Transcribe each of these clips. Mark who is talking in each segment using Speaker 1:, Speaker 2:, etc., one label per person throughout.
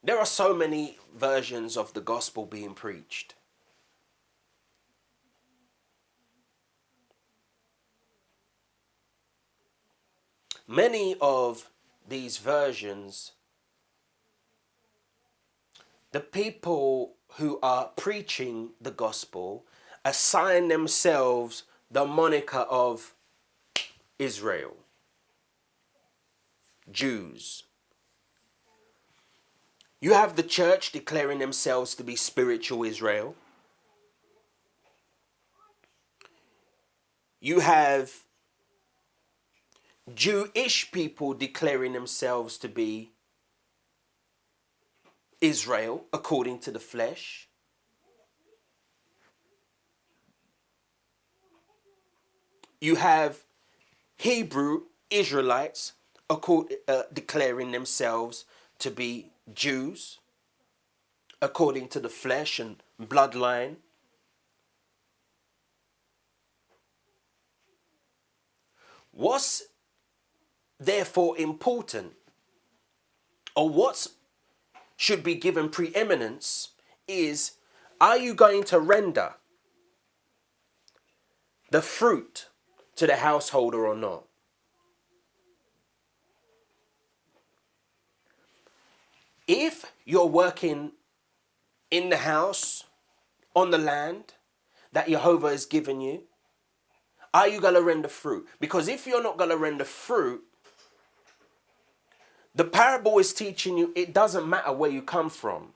Speaker 1: There are so many versions of the gospel being preached. Many of these versions, the people who are preaching the gospel assign themselves the moniker of Israel, Jews. You have the church declaring themselves to be spiritual Israel. You have Jewish people declaring themselves to be Israel according to the flesh. You have Hebrew Israelites declaring themselves to be Jews according to the flesh and bloodline. What's therefore important, or what should be given preeminence, is, are you going to render the fruit to the householder or not? If you're working in the house, on the land that Jehovah has given you, are you going to render fruit? Because if you're not going to render fruit, the parable is teaching you it doesn't matter where you come from.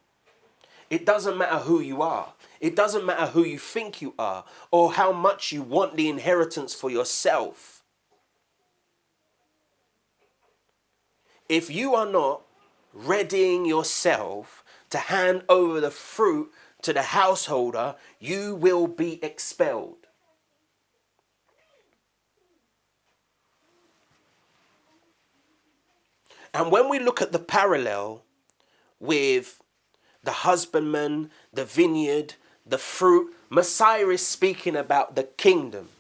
Speaker 1: It doesn't matter who you are. It doesn't matter who you think you are or how much you want the inheritance for yourself. If you are not readying yourself to hand over the fruit to the householder, you will be expelled. And when we look at the parallel with the husbandman, the vineyard, the fruit, Messiah is speaking about the kingdom.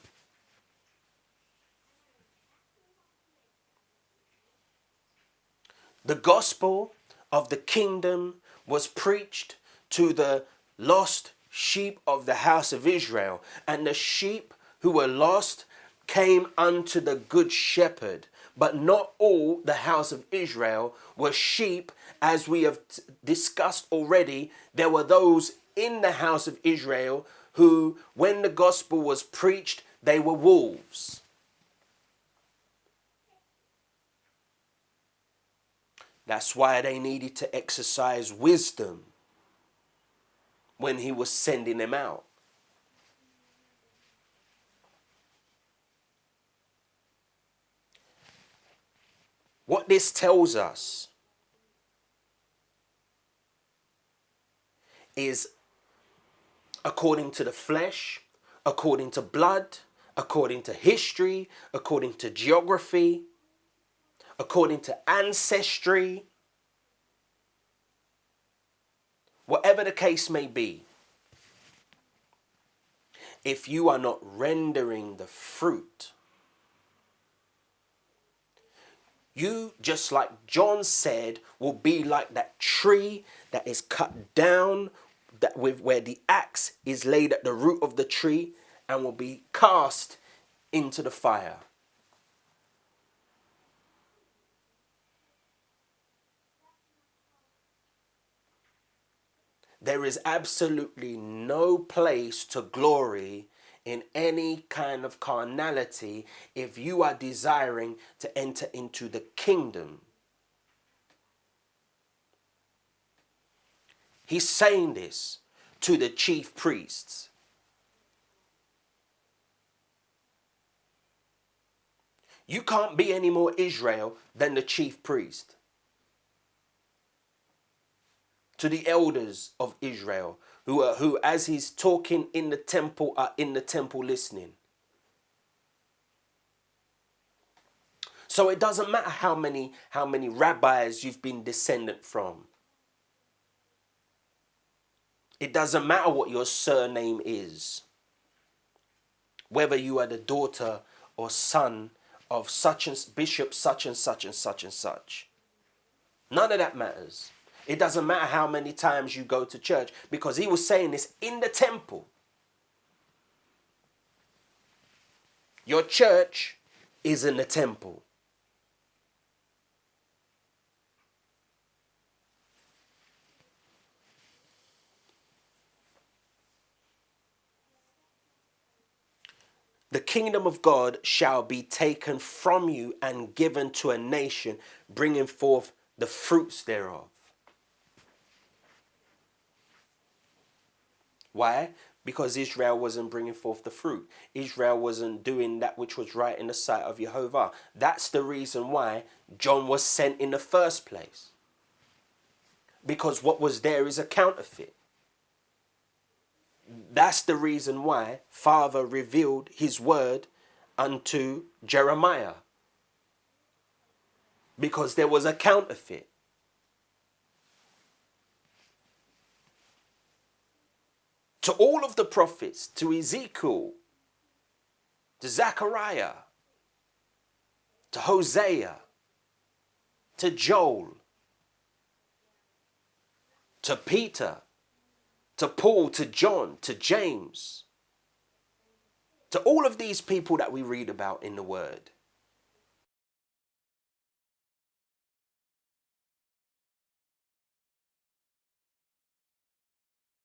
Speaker 1: The gospel of the kingdom was preached to the lost sheep of the house of Israel, and the sheep who were lost came unto the good shepherd. But not all the house of Israel were sheep, as we have discussed already. There were those in the house of Israel who, when the gospel was preached, they were wolves. That's why they needed to exercise wisdom when he was sending them out. What this tells us is, according to the flesh, according to blood, according to history, according to geography, according to ancestry, whatever the case may be, if you are not rendering the fruit, you, just like John said, will be like that tree that is cut down, that where the axe is laid at the root of the tree and will be cast into the fire. There is absolutely no place to glory in any kind of carnality if you are desiring to enter into the kingdom. He's saying this to the chief priests. You can't be any more Israel than the chief priest. To the elders of Israel, who as he's talking in the temple, are in the temple listening. So it doesn't matter how many rabbis you've been descendant from. It doesn't matter what your surname is. Whether you are the daughter or son of such and bishop such and such and such and such. None of that matters. It doesn't matter how many times you go to church, because he was saying this in the temple. Your church is in the temple. The kingdom of God shall be taken from you and given to a nation, bringing forth the fruits thereof. Why? Because Israel wasn't bringing forth the fruit. Israel wasn't doing that which was right in the sight of Jehovah. That's the reason why John was sent in the first place. Because what was there is a counterfeit. That's the reason why Father revealed his word unto Jeremiah. Because there was a counterfeit. To all of the prophets, to Ezekiel, to Zechariah, to Hosea, to Joel, to Peter, to Paul, to John, to James, to all of these people that we read about in the Word,